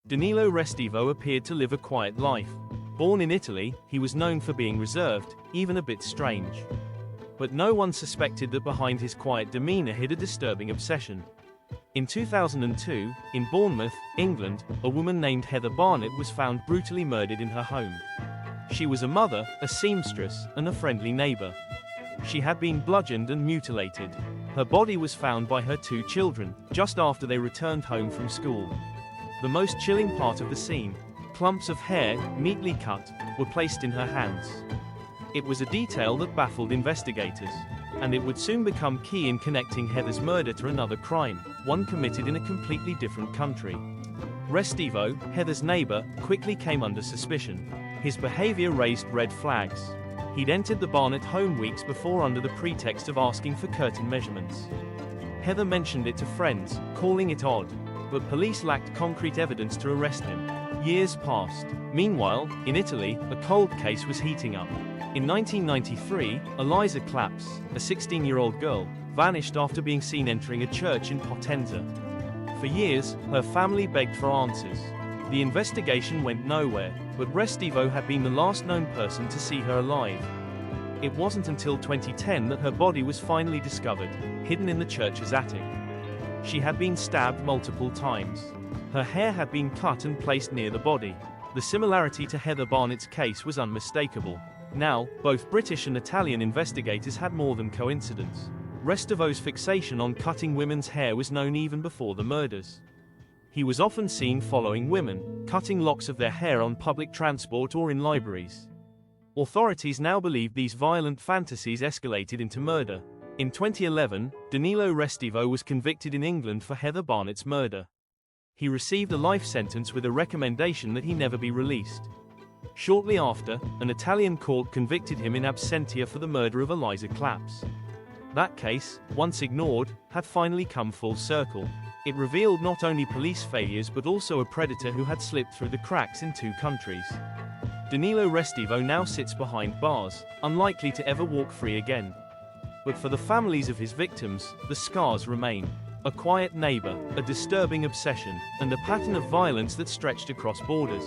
Danilo Restivo appeared to live a quiet life. Born in Italy, he was known for being reserved, even a bit strange. But no one suspected that behind his quiet demeanor hid a disturbing obsession. In 2002, in Bournemouth, England, a woman named Heather Barnett was found brutally murdered in her home. She was a mother, a seamstress, and a friendly neighbor. She had been bludgeoned and mutilated. Her body was found by her 2 children, just after they returned home from school. The most chilling part of the scene: clumps of hair, neatly cut, were placed in her hands. It was a detail that baffled investigators, and it would soon become key in connecting Heather's murder to another crime, one committed in a completely different country. Restivo, Heather's neighbor, quickly came under suspicion. His behavior raised red flags. He'd entered the Barnett home weeks before under the pretext of asking for curtain measurements. Heather mentioned it to friends, calling it odd, but police lacked concrete evidence to arrest him. Years passed. Meanwhile, in Italy, a cold case was heating up. In 1993, Eliza Claps, a 16-year-old girl, vanished after being seen entering a church in Potenza. For years, her family begged for answers. The investigation went nowhere, but Restivo had been the last known person to see her alive. It wasn't until 2010 that her body was finally discovered, hidden in the church's attic. She had been stabbed multiple times. Her hair had been cut and placed near the body. The similarity to Heather Barnett's case was unmistakable. Now, both British and Italian investigators had more than coincidence. Restivo's fixation on cutting women's hair was known even before the murders. He was often seen following women, cutting locks of their hair on public transport or in libraries. Authorities now believe these violent fantasies escalated into murder. In 2011, Danilo Restivo was convicted in England for Heather Barnett's murder. He received a life sentence with a recommendation that he never be released. Shortly after, an Italian court convicted him in absentia for the murder of Eliza Claps. That case, once ignored, had finally come full circle. It revealed not only police failures but also a predator who had slipped through the cracks in 2 countries. Danilo Restivo now sits behind bars, unlikely to ever walk free again. But for the families of his victims, the scars remain. A quiet neighbor, a disturbing obsession, and a pattern of violence that stretched across borders.